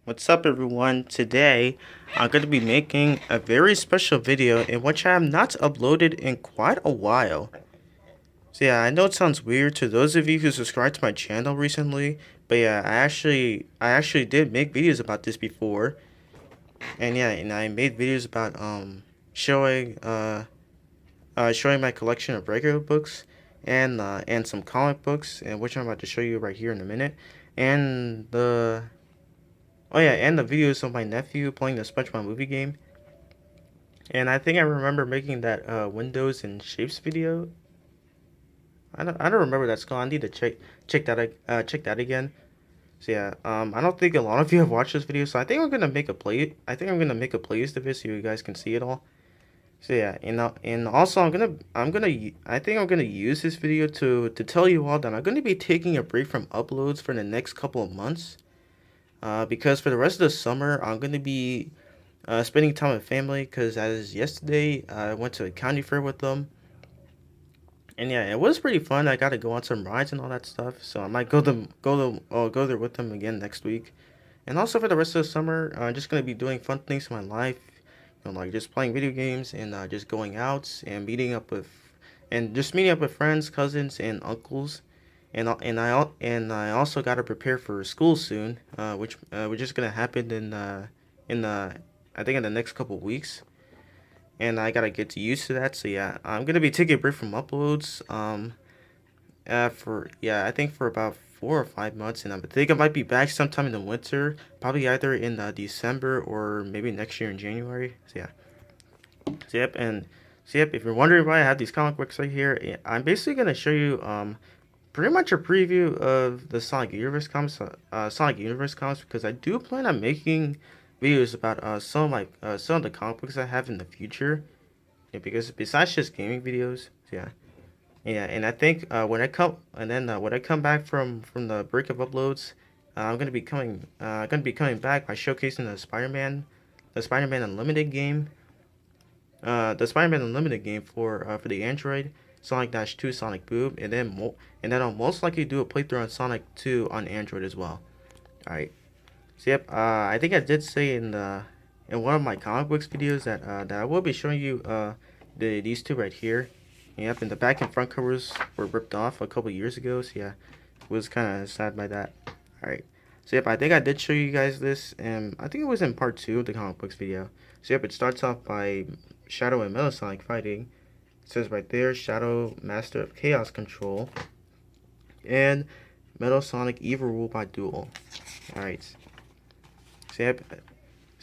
What's up, everyone? Today I'm going to be making a very special video in which I have not uploaded in quite a while. So yeah, I know it sounds weird to those of you who subscribed to my channel recently, but yeah, I actually did make videos about this before. And yeah, and I made videos about showing showing my collection of regular books and some comic books, and which I'm about to show you right here in a minute. And the Oh yeah, and the videos of my nephew playing the SpongeBob movie game. And I think I remember making that Windows and Shapes video. I don't remember that called. I need to check that again. So yeah, I don't think a lot of you have watched this video, so I think I'm gonna make a play. I think I'm gonna make a playlist of it so you guys can see it all. So yeah, and also I think I'm gonna use this video to tell you all that I'm gonna be taking a break from uploads for the next couple of months. Because for the rest of the summer, I'm gonna be spending time with family. Because as yesterday, I went to a county fair with them, and yeah, it was pretty fun. I got to go on some rides and all that stuff. So I might go there with them again next week. And also for the rest of the summer, I'm just gonna be doing fun things in my life, like just playing video games and just going out and meeting up with friends, cousins, and uncles. And I also got to prepare for school soon, which is gonna happen in I think in the next couple weeks, and I gotta get used to that. So yeah, I'm gonna be taking a break from uploads. For yeah, I think for about 4 or 5 months, and I think I might be back sometime in the winter, probably either in December or maybe next year in January. So yep, and so yep. If you're wondering why I have these comic books right here, I'm basically gonna show you pretty much a preview of the Sonic Universe comics, because I do plan on making videos about some of the comic books I have in the future. Yeah, because besides just gaming videos, yeah, yeah, and I think when I come back from the break of uploads, gonna be coming back by showcasing the Spider-Man Unlimited game, for the Android, Sonic Dash 2, Sonic Boom, and then I'll most likely do a playthrough on Sonic 2 on Android as well. All right. So yep, I think I did say in one of my comic books videos that I will be showing you these two right here. Yep, and the back and front covers were ripped off a couple years ago. So yeah, was kind of sad by that. All right. So yep, I think I did show you guys this, and I think it was in part 2 of the comic books video. So yep, it starts off by Shadow and Metal Sonic fighting. It says right there, Shadow, Master of Chaos Control, and Metal Sonic, Evil Robot Duel. Alright. So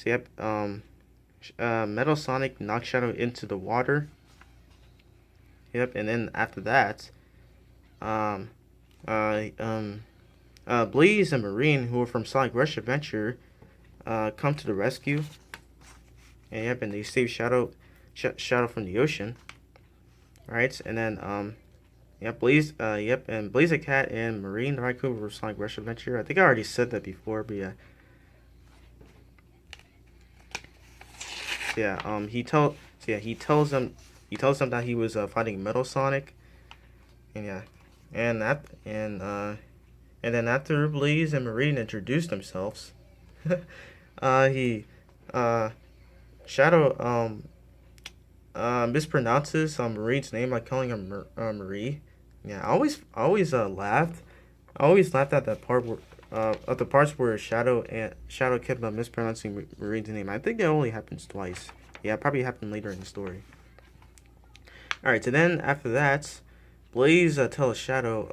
yep, Metal Sonic knocks Shadow into the water. Yep, and then after that, um, uh, um, Blaze and Marine, who are from Sonic Rush Adventure, come to the rescue. And yep, and they save Shadow from the ocean. Right, and then and Blaze the Cat and Marine the Raccoon were Sonic Rush Adventure. I think I already said that before, but yeah. Yeah, he tells them that he was fighting Metal Sonic, and yeah, and that and then after Blaze and Marine introduced themselves, he uh Shadow mispronounces Marine's name by calling her Marie. Yeah, I always laughed. I always laughed at that part where at the parts where Shadow kept mispronouncing Marine's name. I think it only happens twice. Yeah, it probably happened later in the story. All right, so then after that, Blaze tells Shadow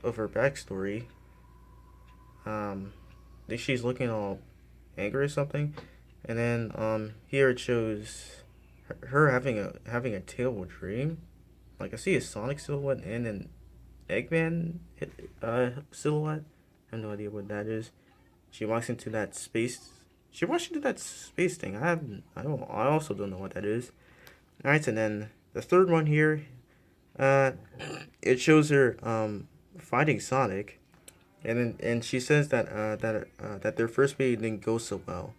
of her backstory. I think she's looking all angry or something, and then here it shows her having a terrible dream. Like I see a Sonic silhouette and an Eggman silhouette. I have no idea what that is. She walks into that space. She walks into that space thing. I have. I don't. I also don't know what that is. All right, and then the third one here. Uh, it shows her fighting Sonic, and she says that their first meeting didn't go so well.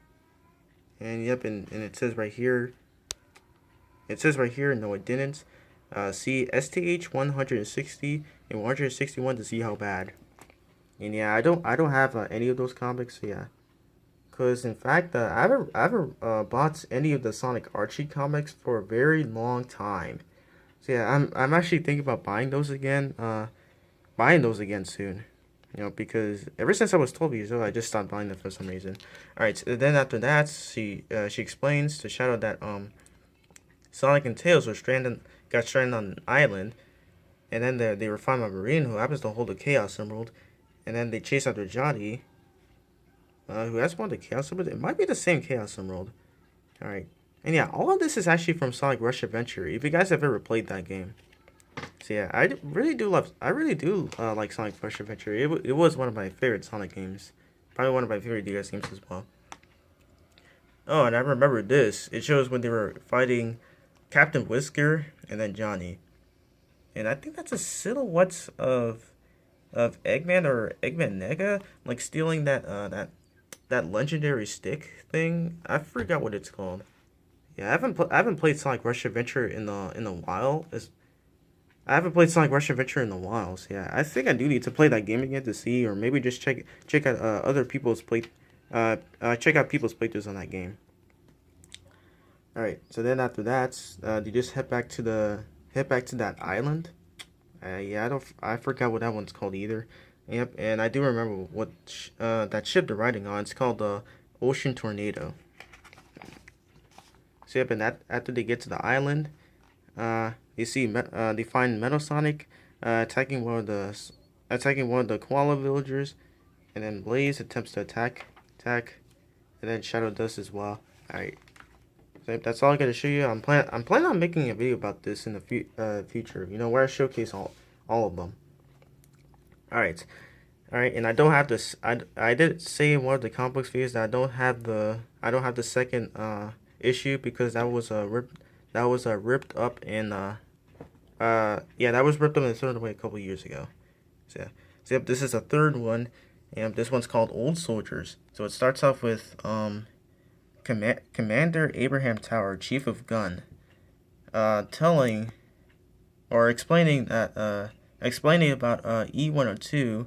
And yep, and it says right here. It says right here, no, it didn't. See STH 160 and 161 to see how bad. And yeah, I don't have any of those comics. So yeah, because in fact, I haven't bought any of the Sonic Archie comics for a very long time. So yeah, I'm actually thinking about buying those again soon. You know, because ever since I was 12 years old, I just stopped buying them for some reason. All right, so then after that, she explains to Shadow that Sonic and Tails got stranded on an island, and then they were found by Marine, who happens to hold a Chaos Emerald, and then they chase after Johnny, who has one of the Chaos Emeralds. It might be the same Chaos Emerald. All right, and yeah, all of this is actually from Sonic Rush Adventure. If you guys have ever played that game. So yeah, I really do like Sonic Rush Adventure. It was one of my favorite Sonic games. Probably one of my favorite DS games as well. Oh, and I remember this. It shows when they were fighting Captain Whisker and then Johnny. And I think that's a silhouette of Eggman or Eggman Nega, like stealing that legendary stick thing. I forgot what it's called. Yeah, I haven't played Sonic Rush Adventure in a while. I haven't played Sonic Rush Adventure in a while, so yeah, I think I do need to play that game again to see, or maybe just check out other people's check out people's playthroughs on that game. All right, so then after that, you just head back to that island. Yeah, I forgot what that one's called either. Yep, and I do remember what that ship they're riding on. It's called the Ocean Tornado. So yep, and that after they get to the island, they find Metal Sonic attacking one of the koala villagers, and then Blaze attempts to attack, and then Shadow does as well. All right, so yep, that's all I got to show you. I'm planning on making a video about this in the future. You know, where I showcase all of them. All right. All right, and I don't have this. I did say in one of the comic books videos that I don't have the second issue because that was ripped up in yeah, that was ripped up and thrown away a couple years ago. So yeah, so yep, this is a third one, and this one's called Old Soldiers. So it starts off with Commander Abraham Tower, Chief of Gun, telling or explaining about E102,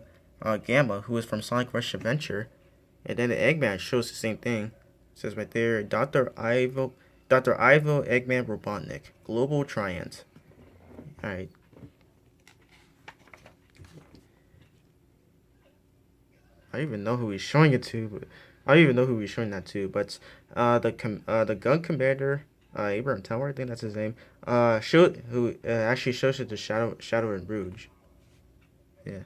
Gamma, who is from Sonic Rush Adventure, and then the Eggman shows the same thing. It says right there, Dr. Ivo Eggman Robotnik, Global Triant. All right. I don't even know who he's showing it to, but I don't even know who he's showing that to. But the gun commander, Abraham Tower, I think that's his name. Actually shows it to Shadow and Rouge. Yeah.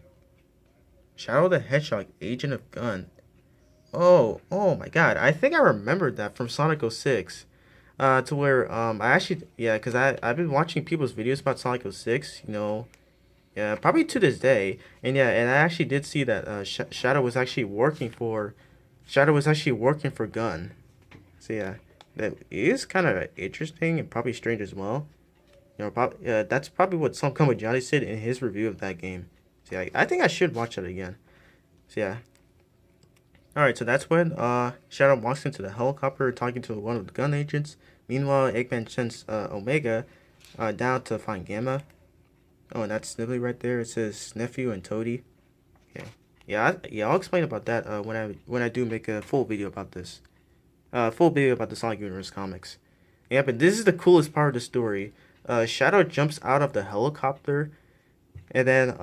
Shadow the Hedgehog, Agent of Gun. Oh my God! I think I remembered that from Sonic 06. To where I actually yeah, cause I've been watching people's videos about Sonic 06. You know, yeah, probably to this day. And yeah, and I actually did see that Shadow was actually working for Gun. So yeah, that is kind of interesting and probably strange as well. You know, that's probably what Some Come With Johnny said in his review of that game. So yeah, I think I should watch it again. So yeah. Alright, so that's when Shadow walks into the helicopter talking to one of the gun agents. Meanwhile, Eggman sends Omega down to find Gamma. Oh, and that's Snibbly right there. It says nephew and Toady. Okay. Yeah, I'll explain about that when I do make a full video about this. Full video about the Sonic Universe comics. Yeah, but this is the coolest part of the story. Shadow jumps out of the helicopter, and then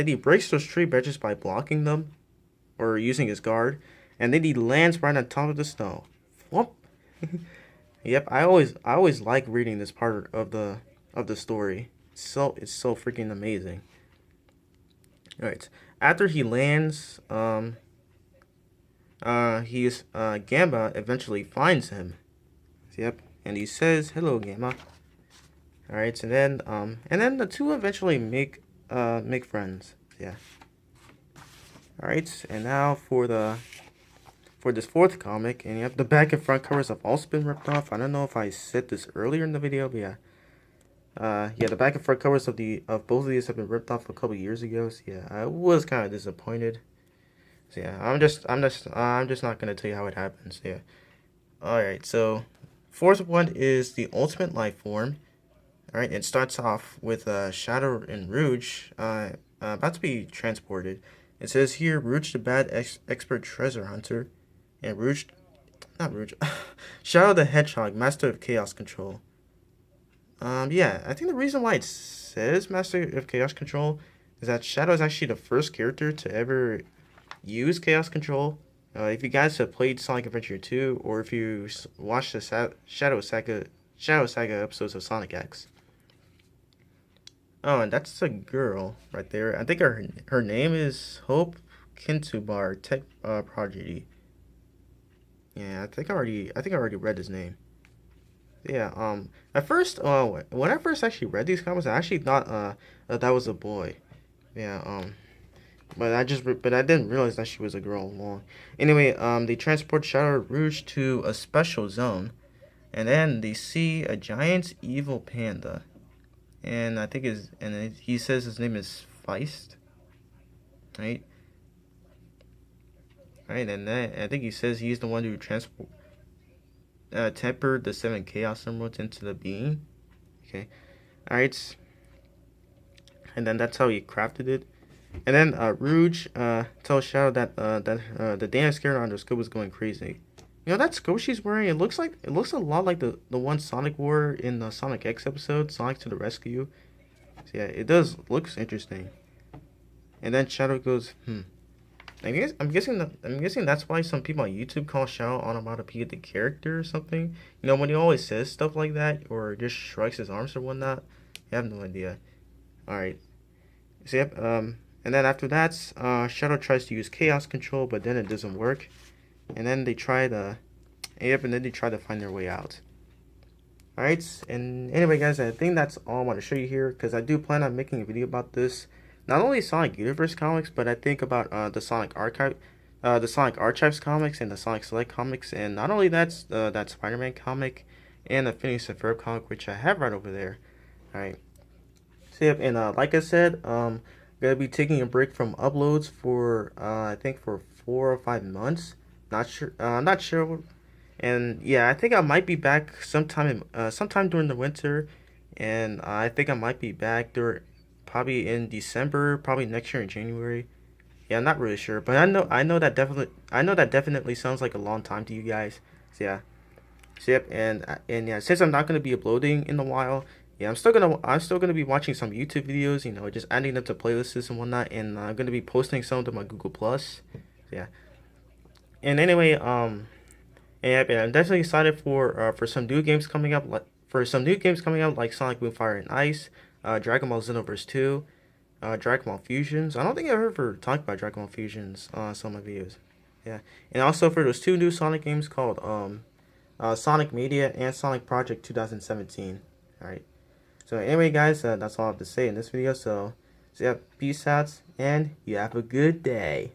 he breaks those tree branches by blocking them, or using his guard, and then he lands right on top of the snow. Whoop. Yep, I always like reading this part of the story. It's so freaking amazing. All right, after he lands, Gamma eventually finds him. Yep, and he says, "Hello, Gamma." All right, so then and then the two eventually make friends. Yeah. Alright, and now for this fourth comic, and yep, the back and front covers have also been ripped off. I don't know if I said this earlier in the video, but yeah. Yeah, the back and front covers of both of these have been ripped off a couple years ago. So yeah, I was kind of disappointed. So yeah, I'm just not gonna tell you how it happens. So, yeah. Alright, so fourth one is the Ultimate Life Form. Alright, it starts off with Shadow and Rouge about to be transported. It says here, Rouge the Bad Expert Treasure Hunter And Rouge, not Rouge, Shadow the Hedgehog, Master of Chaos Control. Yeah, I think the reason why it says Master of Chaos Control is that Shadow is actually the first character to ever use Chaos Control. If you guys have played Sonic Adventure 2, or if you watched the Shadow Saga episodes of Sonic X. Oh, and that's a girl right there. I think her name is Hope Kintubar Tech Prodigy. Yeah, I think I already read his name. Yeah. At first, when I first actually read these comics, I actually thought that was a boy. Yeah. But I didn't realize that she was a girl all along. Anyway, they transport Shadow Rouge to a special zone, and then they see a giant evil panda, and I think he says his name is Feist, right? Right, and then I think he says he's the one who tempered the 7 Chaos Emeralds into the being. Okay, all right, and then that's how he crafted it. And then Rouge tells Shadow that the damn scared on her scope was going crazy. You know that scope she's wearing? It looks a lot like the one Sonic wore in the Sonic X episode, Sonic to the Rescue. So yeah, it does looks interesting. And then Shadow goes, hmm. I'm guessing that's why some people on YouTube call Shadow onomatopoeia the character or something. You know when he always says stuff like that or just shrugs his arms or whatnot. I have no idea. All right. So yep. And then after that, Shadow tries to use Chaos Control, but then it doesn't work. And then they try to, yep, and then they try to find their way out. Alright, and anyway guys, I think that's all I want to show you here, because I do plan on making a video about this. Not only Sonic Universe comics, but I think about the Sonic Archives comics and the Sonic Select comics, and not only that Spider-Man comic and the Phineas and Ferb comic, which I have right over there. Alright. So yep, and like I said, gonna be taking a break from uploads for I think for 4 or 5 months. Not sure. And yeah, I think I might be back sometime during the winter, and I think I might be back there probably in December, probably next year in January. Yeah, I'm not really sure, but I know that definitely sounds like a long time to you guys. So yeah. So yep, and yeah, since I'm not gonna be uploading in a while, yeah, I'm still gonna be watching some YouTube videos, you know, just adding them to playlists and whatnot, and I'm gonna be posting some to my Google Plus. So, yeah. And anyway, and yep, and I'm definitely excited for some new games coming up, like Sonic Boom Fire and Ice, Dragon Ball Xenoverse 2, Dragon Ball Fusions. I don't think I've ever talked about Dragon Ball Fusions on some of my videos. Yeah, and also for those two new Sonic games called Sonic Media and Sonic Project 2017. All right. So anyway, guys, that's all I have to say in this video. So yeah, peace out, and you have a good day.